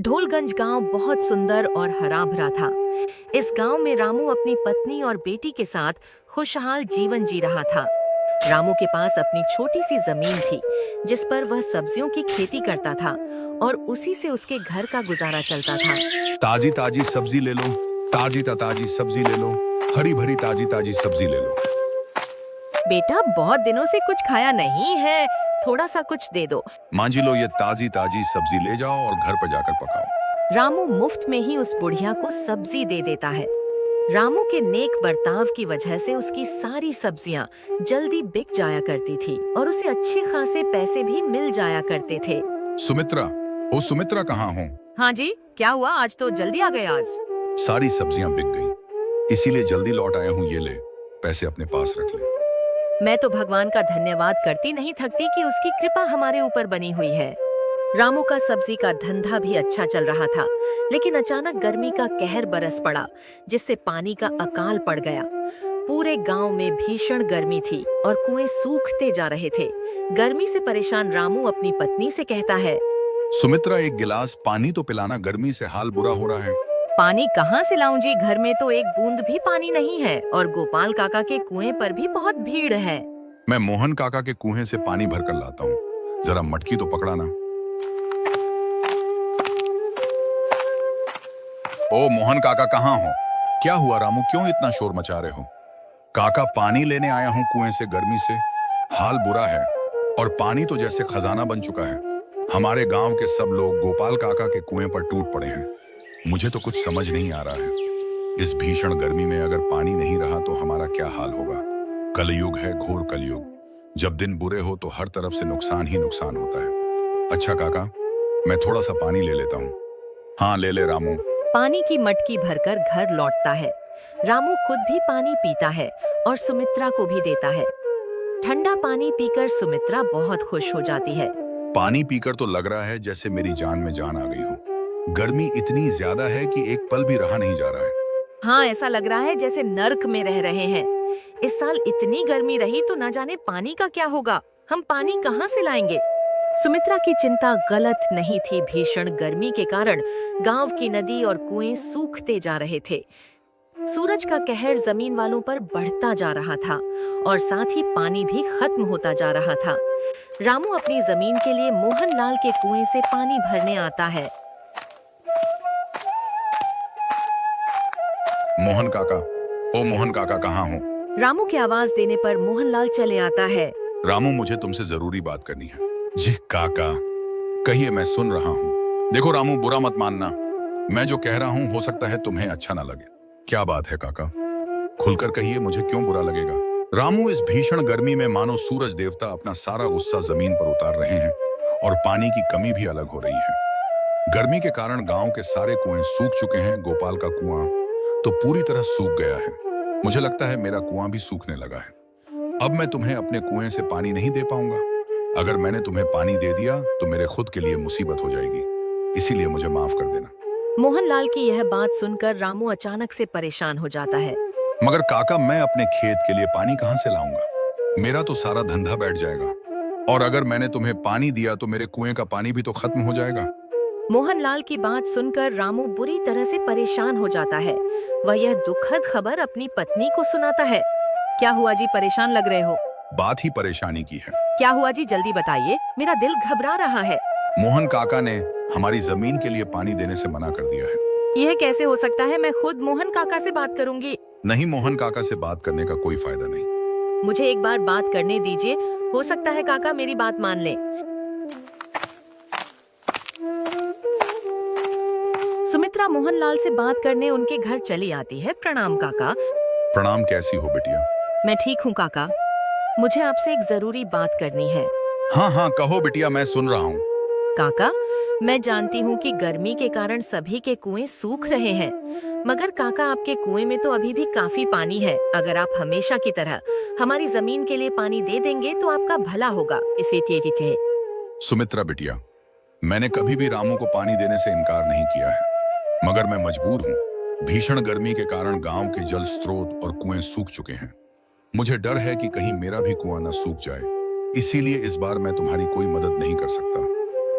ढोलगंज गांव बहुत सुंदर और हरा भरा था। इस गांव में रामू अपनी पत्नी और बेटी के साथ खुशहाल जीवन जी रहा था। रामू के पास अपनी छोटी सी जमीन थी, जिस पर वह सब्जियों की खेती करता था और उसी से उसके घर का गुजारा चलता था। ताजी ताजी सब्जी ले लो, ताजी ताजी सब्जी ले लो, हरी भरी ताजी ताजी सब्जी ले लो। बेटा, बहुत दिनों से कुछ खाया नहीं है, थोड़ा सा कुछ दे दो। मां जी लो, ये ताजी ताजी सब्जी ले जाओ और घर पर जाकर पकाओ। रामू मुफ्त में ही उस बुढ़िया को सब्जी दे देता है। रामू के नेक बर्ताव की वजह से उसकी सारी सब्जियां जल्दी बिक जाया करती थी और उसे अच्छे खासे पैसे भी मिल जाया करते थे। सुमित्रा, ओ सुमित्रा कहाँ हो? हाँ जी, क्या हुआ? आज तो जल्दी आ गए। आज सारी सब्जियां बिक गई, इसीलिए जल्दी लौट आया हूँ। ये ले, पैसे अपने पास रख ले। मैं तो भगवान का धन्यवाद करती नहीं थकती कि उसकी कृपा हमारे ऊपर बनी हुई है। रामू का सब्जी का धंधा भी अच्छा चल रहा था, लेकिन अचानक गर्मी का कहर बरस पड़ा, जिससे पानी का अकाल पड़ गया। पूरे गांव में भीषण गर्मी थी और कुएं सूखते जा रहे थे। गर्मी से परेशान रामू अपनी पत्नी से कहता है, सुमित्रा, एक गिलास पानी तो पिलाना, गर्मी से हाल बुरा हो रहा है। पानी कहाँ से लाऊं जी, घर में तो एक बूंद भी पानी नहीं है और गोपाल काका के कुएं पर भी बहुत भीड़ है। मैं मोहन काका के कुएं से पानी भरकर लाता हूँ, जरा मटकी तो पकड़ाना। ओ मोहन काका, कहाँ हो? क्या हुआ रामू, क्यों इतना शोर मचा रहे हो? काका, पानी लेने आया हूँ कुएं से, गर्मी से हाल बुरा है और पानी तो जैसे खजाना बन चुका है। हमारे गांव के सब लोग गोपाल काका के कुएं पर टूट पड़े हैं। मुझे तो कुछ समझ नहीं आ रहा है। इस भीषण गर्मी में अगर पानी नहीं रहा तो हमारा क्या हाल होगा? कलयुग है, घोर कलयुग। जब दिन बुरे हो तो हर तरफ से नुकसान ही नुकसान होता है। अच्छा काका, मैं थोड़ा सा पानी ले लेता हूँ। हाँ, ले ले रामू। पानी की मटकी भरकर घर लौटता है। रामू खुद भी पानी पीता है और सुमित्रा को भी देता है। ठंडा पानी पीकर सुमित्रा बहुत खुश हो जाती है। पानी पीकर तो लग रहा है जैसे मेरी जान में जान आ गई हो। गर्मी इतनी ज्यादा है कि एक पल भी रहा नहीं जा रहा है। हाँ, ऐसा लग रहा है जैसे नर्क में रह रहे हैं। इस साल इतनी गर्मी रही तो न जाने पानी का क्या होगा। हम पानी कहाँ से लाएंगे? सुमित्रा की चिंता गलत नहीं थी। भीषण गर्मी के कारण गांव की नदी और कुएं सूखते जा रहे थे। सूरज का कहर जमीन वालों पर बढ़ता जा रहा था और साथ ही पानी भी खत्म होता जा रहा था। रामू अपनी जमीन के लिए मोहनलाल के कुएं से पानी भरने आता है। मोहन काका, ओ मोहन काका, कहाँ हो? रामू की आवाज देने पर मोहनलाल चले आता है। रामू, मुझे तुमसे जरूरी बात करनी है। जी काका, कहिए, मैं सुन रहा हूँ। देखो रामू, बुरा मत मानना। मैं जो कह रहा हूँ हो सकता है तुम्हें अच्छा ना लगे। क्या बात है काका? खुलकर कहिए, मुझे क्यों बुरा लगेगा? रामू, इस भीषण गर्मी में मानो सूरज देवता अपना सारा गुस्सा जमीन पर उतार रहे हैं और पानी की कमी भी अलग हो रही है। गर्मी के कारण गांव के सारे कुएं सूख चुके हैं। गोपाल का कुआं तो पूरी तरह सूख गया है। मुझे लगता है मेरा कुआं भी सूखने लगा है। अब मैं तुम्हें अपने कुएं से पानी नहीं दे पाऊंगा। अगर मैंने तुम्हें पानी दे दिया तो मेरे खुद के लिए मुसीबत हो जाएगी, इसीलिए मुझे माफ कर देना। मोहनलाल की यह बात सुनकर रामू अचानक से परेशान हो जाता है। मगर काका, मैं अपने खेत के लिए पानी कहाँ से लाऊंगा? मेरा तो सारा धंधा बैठ जाएगा और अगर मैंने तुम्हें पानी दिया तो मेरे कुएं का पानी भी तो खत्म हो जाएगा। मोहनलाल की बात सुनकर रामू बुरी तरह से परेशान हो जाता है। वह यह दुखद खबर अपनी पत्नी को सुनाता है। क्या हुआ जी, परेशान लग रहे हो? बात ही परेशानी की है। क्या हुआ जी, जल्दी बताइए, मेरा दिल घबरा रहा है। मोहन काका ने हमारी जमीन के लिए पानी देने से मना कर दिया है। यह कैसे हो सकता है? मैं खुद मोहन काका से बात करूंगी। नहीं, मोहन काका से बात करने का कोई फायदा नहीं। मुझे एक बार बात करने दीजिए, हो सकता है काका मेरी बात मान ले। सुमित्रा मोहनलाल से बात करने उनके घर चली आती है। प्रणाम काका। प्रणाम, कैसी हो बिटिया? मैं ठीक हूँ काका, मुझे आपसे एक जरूरी बात करनी है। हाँ हाँ, कहो बिटिया, मैं सुन रहा हूँ। काका, मैं जानती हूँ कि गर्मी के कारण सभी के कुएं सूख रहे हैं, मगर काका आपके कुएं में तो अभी भी काफी पानी है। अगर आप हमेशा की तरह हमारी जमीन के लिए पानी दे देंगे तो आपका भला होगा। इसे सुमित्रा बिटिया, मैंने कभी भी रामू को पानी देने से इनकार नहीं किया है, मगर मैं मजबूर हूँ। भीषण गर्मी के कारण गांव के जल स्रोत और कुएं सूख चुके हैं। मुझे डर है कि कहीं मेरा भी कुआं न सूख जाए, इसीलिए इस बार मैं तुम्हारी कोई मदद नहीं कर सकता।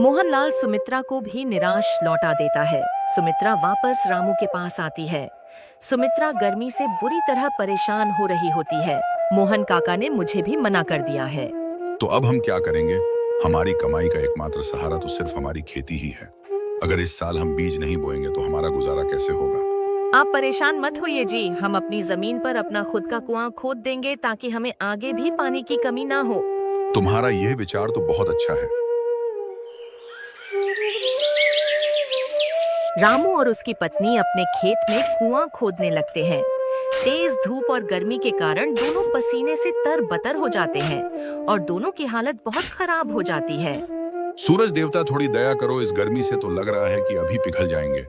मोहनलाल सुमित्रा को भी निराश लौटा देता है। सुमित्रा वापस रामू के पास आती है। सुमित्रा गर्मी से बुरी तरह परेशान हो रही होती है। मोहन काका ने मुझे भी मना कर दिया है। तो अब हम क्या करेंगे? हमारी कमाई का एकमात्र सहारा तो सिर्फ हमारी खेती ही है। अगर इस साल हम बीज नहीं बोएंगे तो हमारा गुजारा कैसे होगा? आप परेशान मत होइए जी, हम अपनी जमीन पर अपना खुद का कुआं खोद देंगे ताकि हमें आगे भी पानी की कमी ना हो। तुम्हारा यह विचार तो बहुत अच्छा है। रामू और उसकी पत्नी अपने खेत में कुआं खोदने लगते हैं। तेज धूप और गर्मी के कारण दोनों पसीने से तरबतर हो जाते हैं और दोनों की हालत बहुत खराब हो जाती है। सूरज देवता थोड़ी दया करो, इस गर्मी से तो लग रहा है कि अभी पिघल जाएंगे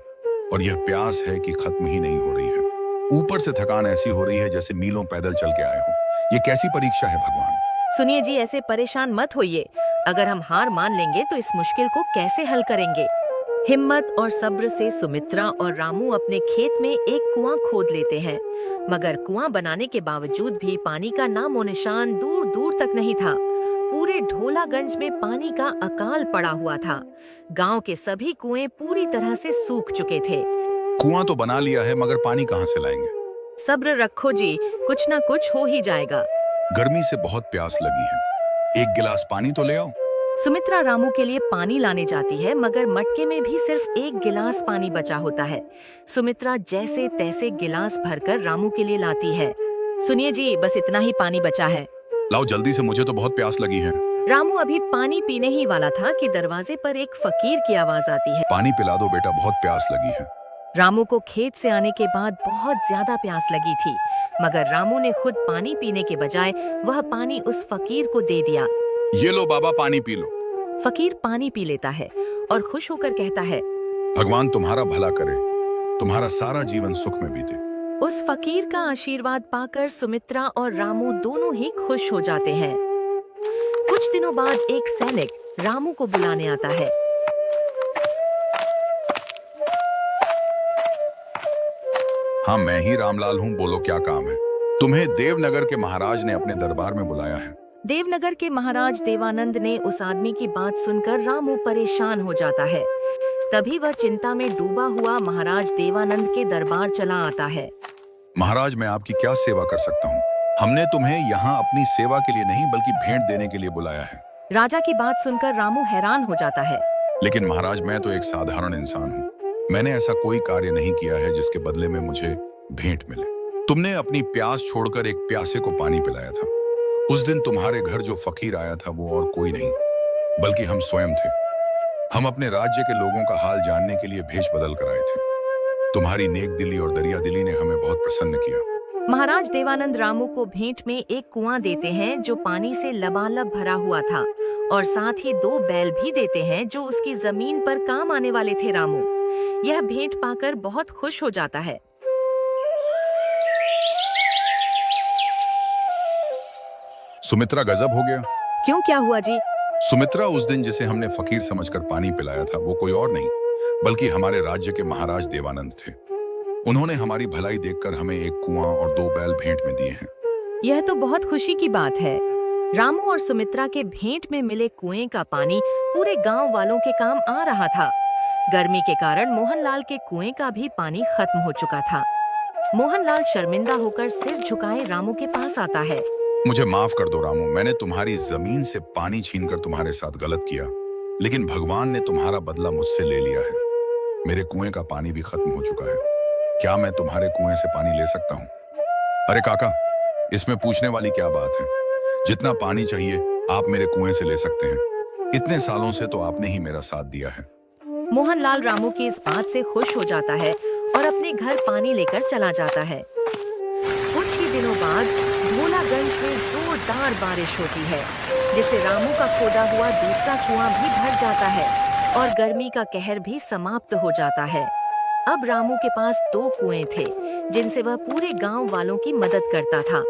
और यह प्यास है कि खत्म ही नहीं हो रही है। ऊपर से थकान ऐसी हो रही है जैसे मीलों पैदल चल के आए हो। ये कैसी परीक्षा है भगवान? सुनिए जी, ऐसे परेशान मत होइए। अगर हम हार मान लेंगे तो इस मुश्किल को कैसे हल करेंगे? हिम्मत और सब्र से सुमित्रा और रामू अपने खेत में एक कुआं खोद लेते हैं, मगर कुआं बनाने के बावजूद भी पानी का नामो निशान दूर दूर तक नहीं था। पूरे ढोलागंज में पानी का अकाल पड़ा हुआ था। गांव के सभी कुएं पूरी तरह से सूख चुके थे। कुआं तो बना लिया है, मगर पानी कहाँ से लाएंगे? सब्र रखो जी, कुछ ना कुछ हो ही जाएगा। गर्मी से बहुत प्यास लगी है, एक गिलास पानी तो ले आओ। सुमित्रा रामू के लिए पानी लाने जाती है, मगर मटके में भी सिर्फ एक गिलास पानी बचा होता है। सुमित्रा जैसे तैसे गिलास भरकर रामू के लिए लाती है। सुनिए जी, बस इतना ही पानी बचा है। लाओ जल्दी से, मुझे तो बहुत प्यास लगी है। रामू अभी पानी पीने ही वाला था कि दरवाजे पर एक फकीर की आवाज आती है। पानी पिला दो बेटा, बहुत प्यास लगी है। रामू को खेत से आने के बाद बहुत ज्यादा प्यास लगी थी, मगर रामू ने खुद पानी पीने के बजाय वह पानी उस फकीर को दे दिया। ये लो बाबा, पानी पी लो। फकीर पानी पी लेता है और खुश होकर कहता है, भगवान तुम्हारा भला करे, तुम्हारा सारा जीवन सुख में बीते। उस फकीर का आशीर्वाद पाकर सुमित्रा और रामू दोनों ही खुश हो जाते हैं। कुछ दिनों बाद एक सैनिक रामू को बुलाने आता है। हाँ, मैं ही रामलाल हूँ, बोलो क्या काम है? तुम्हें देवनगर के महाराज ने अपने दरबार में बुलाया है। देवनगर के महाराज देवानंद ने उस आदमी की बात सुनकर रामू परेशान हो जाता है। तभी वह चिंता में डूबा हुआ महाराज देवानंद के दरबार चला आता है। महाराज, मैं आपकी क्या सेवा कर सकता हूँ? हमने तुम्हें यहाँ अपनी सेवा के लिए नहीं बल्कि भेंट देने के लिए बुलाया है। राजा की बात सुनकर रामू हैरान हो जाता है। लेकिन महाराज, मैं तो एक साधारण इंसान हूँ। मैंने ऐसा कोई कार्य नहीं किया है जिसके बदले में मुझे भेंट मिले। तुमने अपनी प्यास छोड़कर एक प्यासे को पानी पिलाया था। उस दिन तुम्हारे घर जो फकीर आया था वो और कोई नहीं बल्कि हम स्वयं थे। हम अपने राज्य के लोगों का हाल जानने के लिए भेष बदल कर आए थे। तुम्हारी नेक दिली और दरिया दिली ने हमें बहुत प्रसन्न किया। महाराज देवानंद रामू को भेंट में एक कुआं देते हैं जो पानी से लबालब भरा हुआ था, और साथ ही 2 बैल भी देते हैं जो उसकी जमीन पर काम आने वाले थे। रामू यह भेंट पाकर बहुत खुश हो जाता है। सुमित्रा, गजब हो गया। क्यों, क्या हुआ जी? सुमित्रा, उस दिन जिसे हमने फकीर समझकर पानी पिलाया था वो कोई और नहीं बल्कि हमारे राज्य के महाराज देवानंद थे। उन्होंने हमारी भलाई देखकर हमें एक कुआं और 2 बैल भेंट में दिए हैं। यह तो बहुत खुशी की बात है। रामू और सुमित्रा के भेंट में मिले कुएं का पानी पूरे गांव वालों के काम आ रहा था। गर्मी के कारण मोहनलाल के कुएं का भी पानी खत्म हो चुका था। मोहनलाल शर्मिंदा होकर सिर झुकाए रामू के पास आता है। मुझे माफ कर दो रामू, मैंने तुम्हारी जमीन से पानी छीनकर तुम्हारे साथ गलत किया, लेकिन भगवान ने तुम्हारा बदला मुझसे ले लिया है। मेरे कुएं का पानी भी खत्म हो चुका है। क्या मैं तुम्हारे कुएं से पानी ले सकता हूँ? अरे काका, इसमें पूछने वाली क्या बात है? जितना पानी चाहिए आप मेरे कुएं से ले सकते हैं। इतने सालों से तो आपने ही मेरा साथ दिया है। मोहनलाल रामू की इस बात से खुश हो जाता है और अपने घर पानी लेकर चला जाता है। कुछ ही दिनों बाद ढोलागंज में जोरदार बारिश होती है, जिससे रामू का खोदा हुआ दूसरा कुआं भी भर जाता है और गर्मी का कहर भी समाप्त हो जाता है। अब रामू के पास 2 कुएं थे जिनसे वह पूरे गांव वालों की मदद करता था।